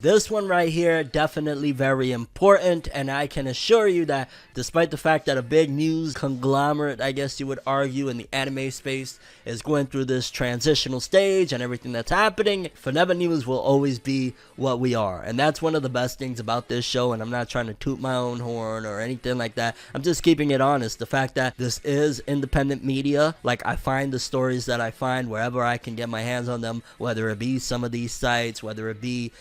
This one right here, definitely very important, and I can assure you that despite the fact that a big news conglomerate, I guess you would argue, in the anime space is going through this transitional stage and everything that's happening, ForneverNews will always be what we are. And that's one of the best things about this show, and I'm not trying to toot my own horn or anything like that. I'm just keeping it honest. The fact that this is independent media, like I find the stories that I find wherever I can get my hands on them, whether it be some of these sites, whether it be,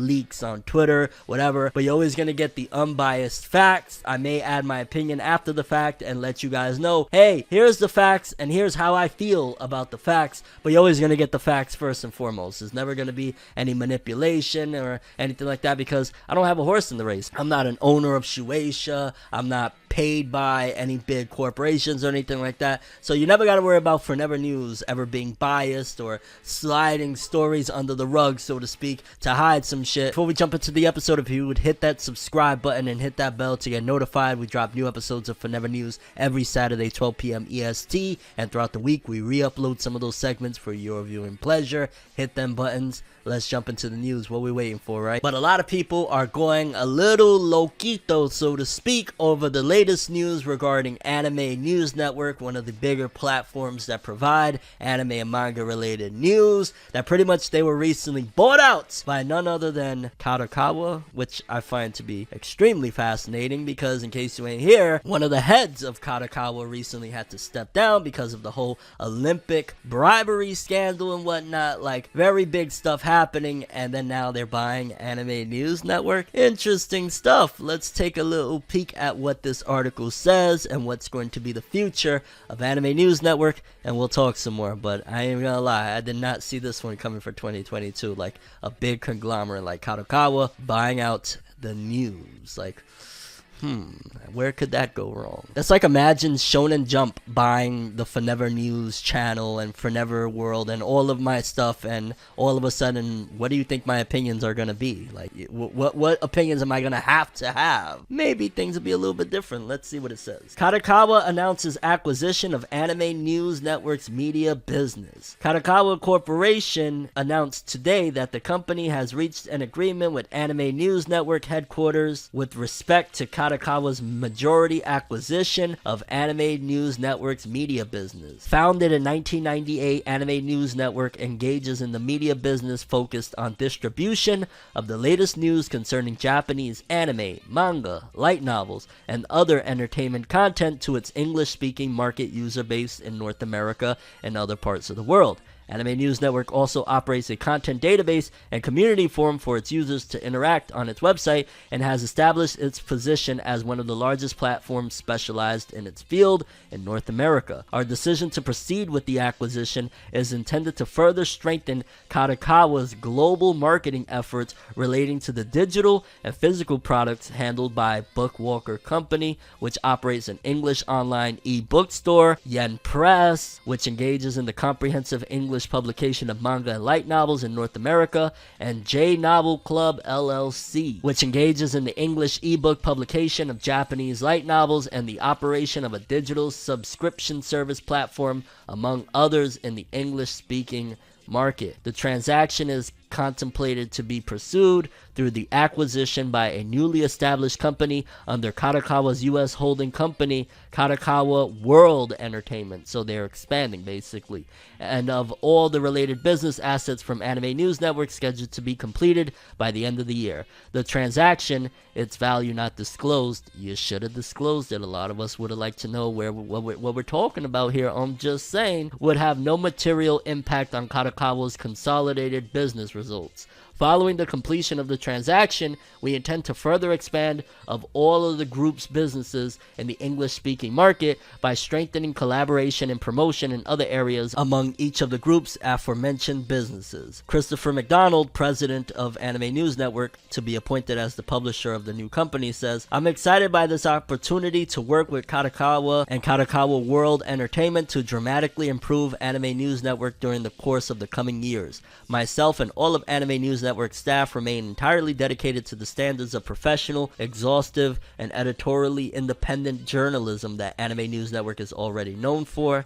leaks on Twitter, whatever, but you're always going to get the unbiased facts. I may add my opinion after the fact and let you guys know, hey, here's the facts and here's how I feel about the facts, but you're always going to get the facts first and foremost. There's never going to be any manipulation or anything like that because I don't have a horse in the race. I'm not an owner of Shueisha. I'm not paid by any big corporations or anything like that. So you never got to worry about Forever News ever being biased or sliding stories under the rug, so to speak, to hide some shit. Before we jump into the episode, if you would hit that subscribe button and hit that bell to get notified, we drop new episodes of Forever News every Saturday, 12 p.m. EST, and throughout the week, we re-upload some of those segments for your viewing pleasure. Hit them buttons. Let's jump into the news. What are we waiting for, right? But a lot of people are going a little loquito, so to speak, over the latest news regarding AnimeNewsNetwork, one of the bigger platforms that provide anime and manga related news, that pretty much they were recently bought out by none other than Kadokawa, which I find to be extremely fascinating because, in case you ain't here, one of the heads of Kadokawa recently had to step down because of the whole Olympic bribery scandal and whatnot. Like, very big stuff happening, and then now they're buying Anime News Network. Interesting stuff. Let's take a little peek at what this article says and what's going to be the future of Anime News Network, and we'll talk some more. But I ain't gonna lie, I did not see this one coming for 2022, like a big conglomerate like Kadokawa buying out the news. Like, where could that go wrong? That's like, imagine Shonen Jump buying the Forever News channel and ForneverWorld and all of my stuff, and all of a sudden, what do you think my opinions are gonna be? Like, what opinions am I gonna have? Maybe things will be a little bit different. Let's see what it says. Kadokawa announces acquisition of Anime News Network's media business. Kadokawa Corporation announced today that the company has reached an agreement with Anime News Network headquarters with respect to Kadokawa's majority acquisition of Anime News Network's media business. Founded in 1998, Anime News Network engages in the media business focused on distribution of the latest news concerning Japanese anime, manga, light novels, and other entertainment content to its English-speaking market user base in North America and other parts of the world. Anime News Network also operates a content database and community forum for its users to interact on its website, and has established its position as one of the largest platforms specialized in its field in North America. Our decision to proceed with the acquisition is intended to further strengthen Kadokawa's global marketing efforts relating to the digital and physical products handled by Bookwalker Company, which operates an English online e-book store, Yen Press, which engages in the comprehensive English publication of manga and light novels in North America, and J Novel Club LLC, which engages in the English ebook publication of Japanese light novels and the operation of a digital subscription service platform, among others, in the English-speaking market. The transaction is contemplated to be pursued through the acquisition by a newly established company under Kadokawa's U.S. holding company, ForneverWorld Entertainment. So they're expanding, basically. And of all the related business assets from Anime News Network scheduled to be completed by the end of the year. The transaction, its value not disclosed. You should have disclosed it. A lot of us would have liked to know what we're talking about here. I'm just saying, would have no material impact on Kadokawa's consolidated business results. Following the completion of the transaction, we intend to further expand of all of the group's businesses in the English-speaking market by strengthening collaboration and promotion in other areas among each of the group's aforementioned businesses. Christopher McDonald, president of Anime News Network, to be appointed as the publisher of the new company, says, "I'm excited by this opportunity to work with Kadokawa and ForneverWorld Entertainment to dramatically improve Anime News Network during the course of the coming years. Myself and all of Anime News Network Network staff remain entirely dedicated to the standards of professional, exhaustive, and editorially independent journalism that Anime News Network is already known for.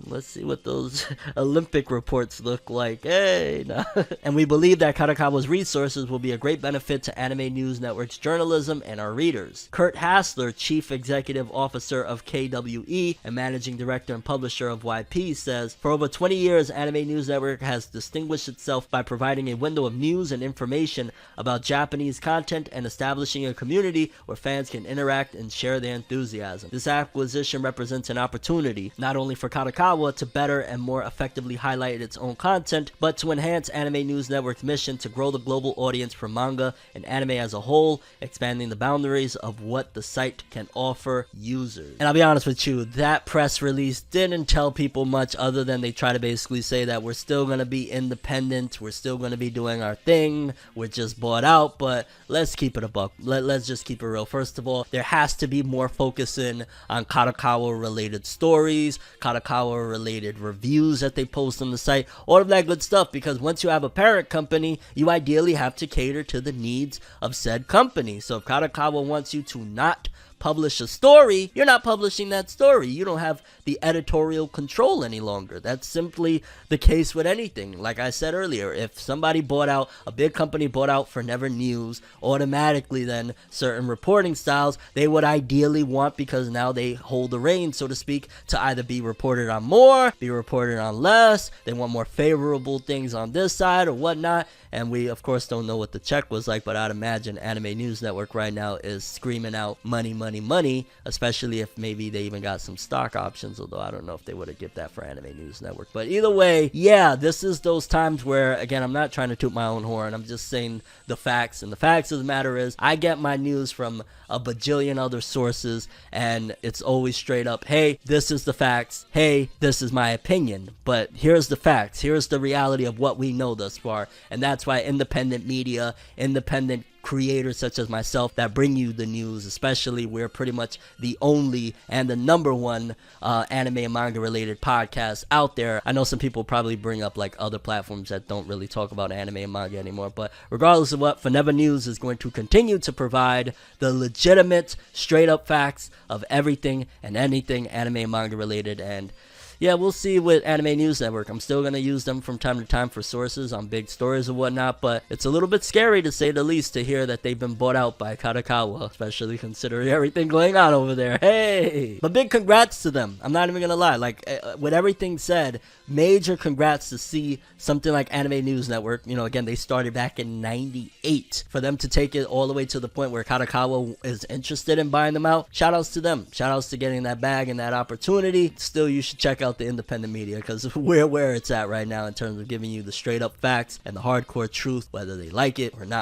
Let's see what those Olympic reports look like. Hey, nah. And we believe that Kadokawa's resources will be a great benefit to Anime News Network's journalism and our readers. Kurt Hassler, Chief Executive Officer of KWE and Managing Director and Publisher of YP, says, "For over 20 years, Anime News Network has distinguished itself by providing a window of news and information about Japanese content and establishing a community where fans can interact and share their enthusiasm. This acquisition represents an opportunity, not only for Kadokawa to better and more effectively highlight its own content, but to enhance Anime News Network's mission to grow the global audience for manga and anime as a whole, expanding the boundaries of what the site can offer users." And I'll be honest with you, that press release didn't tell people much other than they try to basically say that we're still going to be independent, we're still going to be doing our thing, we're just bought out. But let's keep it a buck. Let's just keep it real. First of all, there has to be more focusing on Kadokawa related stories, Kadokawa related reviews that they post on the site, all of that good stuff, because once you have a parent company, you ideally have to cater to the needs of said company. So if Kadokawa wants you to not publish a story, you're not publishing that story. You don't have the editorial control any longer. That's simply the case with anything. Like I said earlier, if somebody bought out, a big company bought out ForneverNews, automatically then certain reporting styles they would ideally want, because now they hold the reins, so to speak, to either be reported on more, be reported on less. They want more favorable things on this side or whatnot. And we, of course, don't know what the check was like, but I'd imagine Anime News Network right now is screaming out money, money, money, especially if maybe they even got some stock options, although I don't know if they would have given that for Anime News Network. But either way, yeah, this is those times where, again, I'm not trying to toot my own horn, I'm just saying the facts. And the facts of the matter is, I get my news from a bajillion other sources, and it's always straight up, hey, this is the facts, hey, this is my opinion, but here's the facts, here's the reality of what we know thus far. And that's why independent media, independent creators such as myself that bring you the news, especially, we're pretty much the only and the number one anime and manga related podcast out there. I know some people probably bring up like other platforms that don't really talk about anime and manga anymore, but regardless of what, Forever News is going to continue to provide the legitimate, straight up facts of everything and anything anime and manga related. And yeah, we'll see with Anime News Network. I'm still going to use them from time to time for sources on big stories and whatnot, but it's a little bit scary, to say the least, to hear that they've been bought out by Kadokawa, especially considering everything going on over there. Hey! But big congrats to them. I'm not even going to lie. Like, with everything said, major congrats to see something like Anime News Network. You know, again, they started back in '98. For them to take it all the way to the point where Kadokawa is interested in buying them out, shout outs to them. Shout outs to getting that bag and that opportunity. Still, you should check out the independent media, because we're where it's at right now in terms of giving you the straight up facts and the hardcore truth, whether they like it or not.